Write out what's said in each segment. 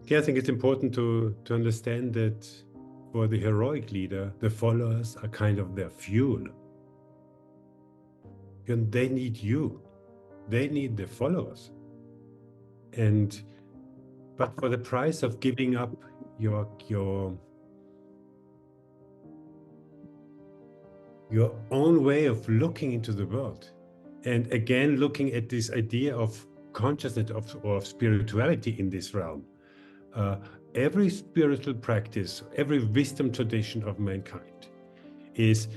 Yeah, I think it's important to understand that for the heroic leader, the followers are kind of their fuel. And they need you. They need the followers. But for the price of giving up your own way of looking into the world, and again looking at this idea of consciousness or of spirituality in this realm. Every spiritual practice, every wisdom tradition of mankind is,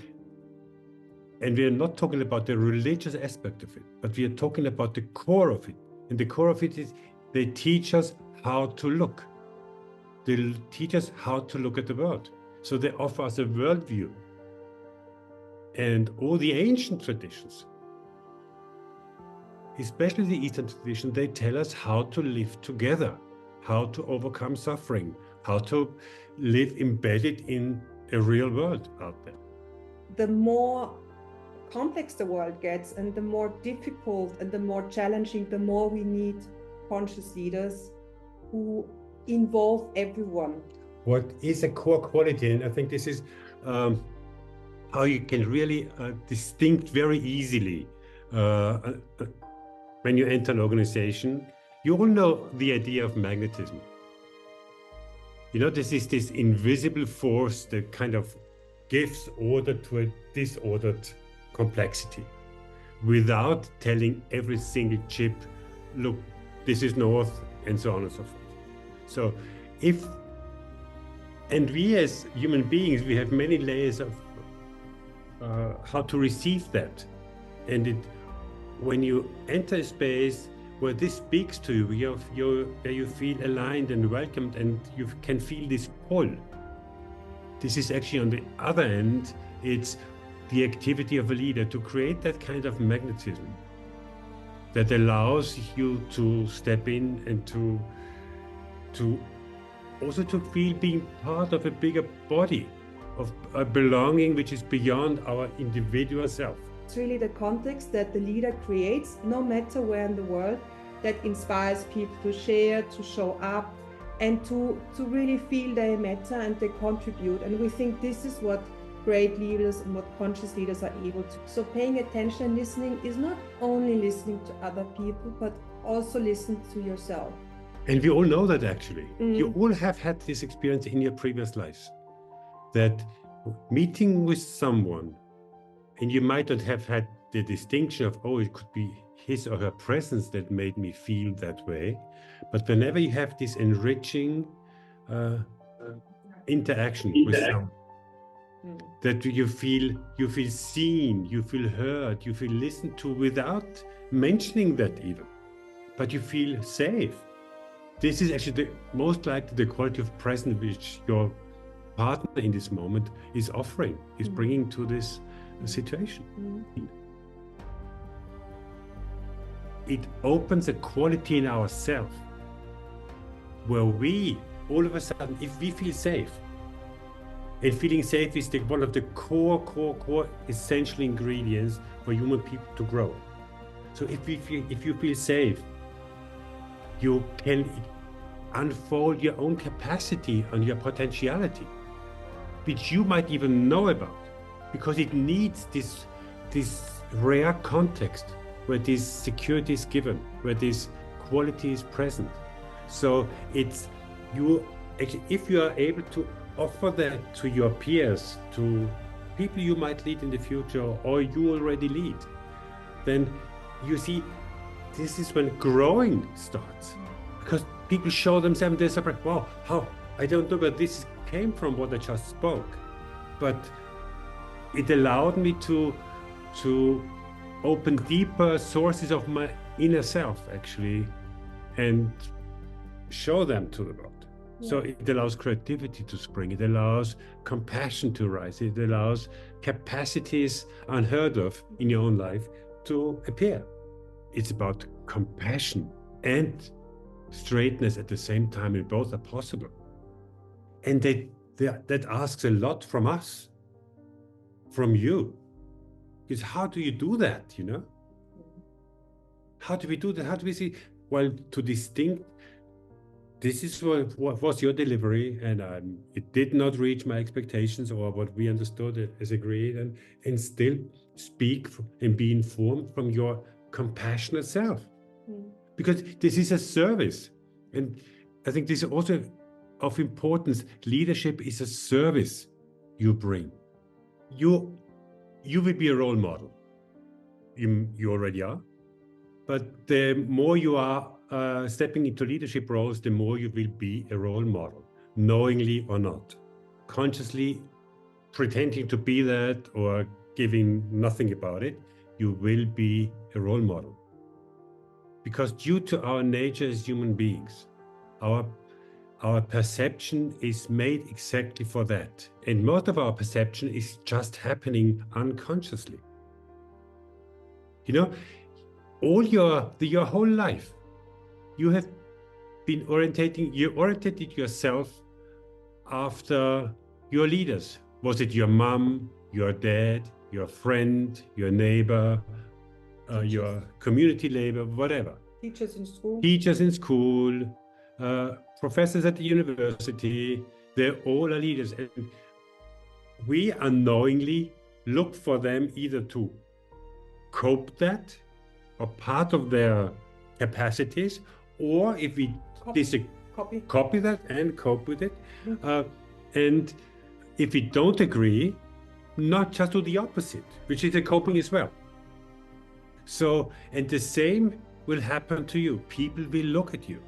and we are not talking about the religious aspect of it, but we are talking about the core of it. And the core of it is they teach us how to look. They teach us how to look at the world. So they offer us a worldview. And all the ancient traditions, especially the Eastern tradition, they tell us how to live together, how to overcome suffering, how to live embedded in a real world out there. The more complex the world gets and the more difficult and the more challenging, the more we need conscious leaders who involve everyone. What is a core quality, and I think this is how you can really distinct very easily when you enter an organization. You all know the idea of magnetism. You know, this is this invisible force that kind of gives order to a disordered complexity without telling every single chip, look, this is north, and so on and so forth. So and we as human beings, we have many layers of how to receive that. And when you enter a space where this speaks to you, where you feel aligned and welcomed, and you can feel this pull. This is actually on the other end, it's the activity of a leader to create that kind of magnetism that allows you to step in and to also to feel being part of a bigger body, of a belonging which is beyond our individual self. It's really the context that the leader creates, no matter where in the world, that inspires people to share, to show up, and to really feel they matter and they contribute. And we think this is what great leaders and what conscious leaders are able to. So paying attention and listening is not only listening to other people, but also listen to yourself. And we all know that actually. You all have had this experience in your previous lives, that meeting with someone, and you might not have had the distinction of, oh, it could be his or her presence that made me feel that way. But whenever you have this enriching interaction with someone, that you feel seen, you feel heard, you feel listened to without mentioning that even, but you feel safe. This is actually most likely the quality of presence which your partner in this moment is offering, is bringing to this situation. It opens a quality in ourselves where we, all of a sudden, if we feel safe, and feeling safe is one of the core essential ingredients for human people to grow. So if you feel safe, you can unfold your own capacity and your potentiality, which you might even know about, because it needs this rare context where this security is given, where this quality is present. So it's you actually, if you are able to offer that to your peers, to people you might lead in the future or you already lead, then you see this is when growing starts, because people show themselves, they're surprised, wow, how, I don't know where this came from, what I just spoke, but it allowed me to open deeper sources of my inner self actually and show them to the world. So it allows creativity to spring, it allows compassion to rise, it allows capacities unheard of in your own life to appear. It's about compassion and straightness at the same time, and both are possible. And that asks a lot from us, from you. Because how do you do that, you know? How do we do that? How do we see, well, to distinct this is what was your delivery, and it did not reach my expectations or what we understood as agreed, and still speak and be informed from your compassionate self. Because this is a service. And I think this is also of importance. Leadership is a service you bring. You will be a role model. You already are. But the more you are stepping into leadership roles, the more you will be a role model, knowingly or not. Consciously pretending to be that or giving nothing about it, you will be a role model. Because due to our nature as human beings, our perception is made exactly for that. And most of our perception is just happening unconsciously. You know, your whole life, you have been you orientated yourself after your leaders. Was it your mom, your dad, your friend, your neighbor, your community labor, whatever? Teachers in school. Teachers in school, professors at the university, they're all our leaders. And we unknowingly look for them either to cope that or part of their capacities, or if we copy that and cope with it. And if we don't agree, not just do the opposite, which is a coping as well. So, and the same will happen to you. People will look at you.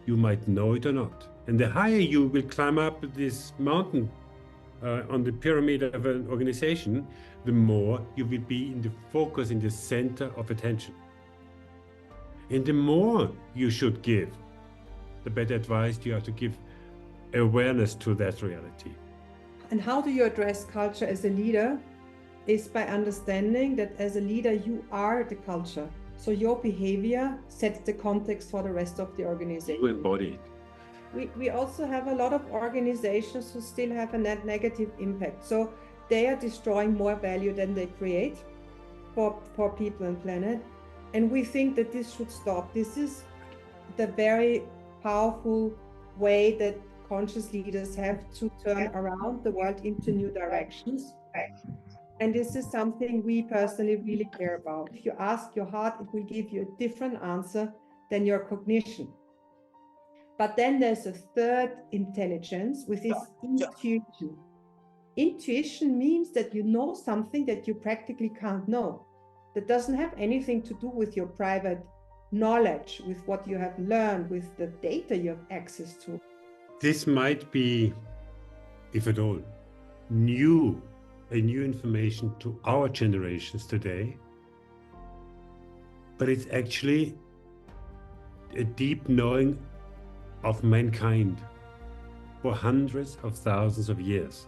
You might know it or not. And the higher you will climb up this mountain on the pyramid of an organization, the more you will be in the focus, in the center of attention. And the more you should give, the better advice you have to give awareness to that reality. And how do you address culture as a leader? Is by understanding that as a leader, you are the culture. So your behavior sets the context for the rest of the organization. You embody it. We also have a lot of organizations who still have a negative impact. So they are destroying more value than they create for people and planet. And we think that this should stop. This is the very powerful way that conscious leaders have to turn around the world into new directions. And this is something we personally really care about. If you ask your heart, it will give you a different answer than your cognition. But then there's a third intelligence, which is intuition. Intuition means that you know something that you practically can't know. That doesn't have anything to do with your private knowledge, with what you have learned, with the data you have access to. This might be, if at all, new information to our generations today, but it's actually a deep knowing of mankind for hundreds of thousands of years,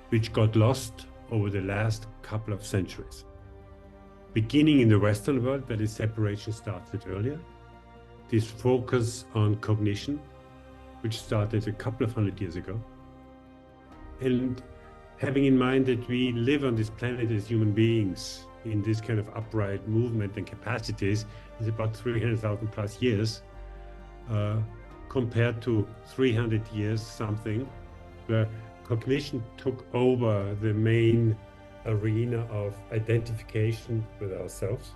which got lost over the last couple of centuries. Beginning in the Western world, where the separation started earlier, this focus on cognition, which started a couple of hundred years ago, and having in mind that we live on this planet as human beings in this kind of upright movement and capacities is about 300,000 plus years, compared to 300 years something, where cognition took over the main arena of identification with ourselves.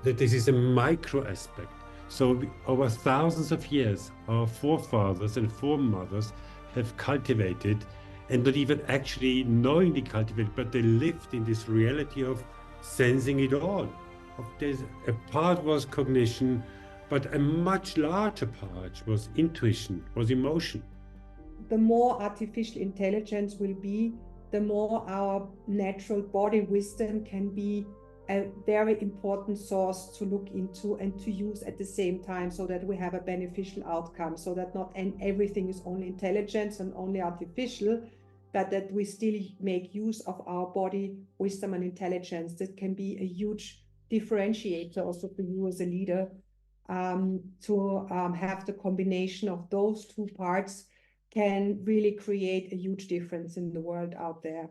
That this is a micro aspect. So over thousands of years, our forefathers and foremothers have cultivated, and not even actually knowingly cultivated, but they lived in this reality of sensing it all. A part was cognition, but a much larger part was intuition, was emotion. The more artificial intelligence will be, the more our natural body wisdom can be a very important source to look into and to use at the same time, so that we have a beneficial outcome, so that not everything is only intelligence and only artificial, but that we still make use of our body wisdom and intelligence. That can be a huge differentiator also for you as a leader, to have the combination of those two parts can really create a huge difference in the world out there.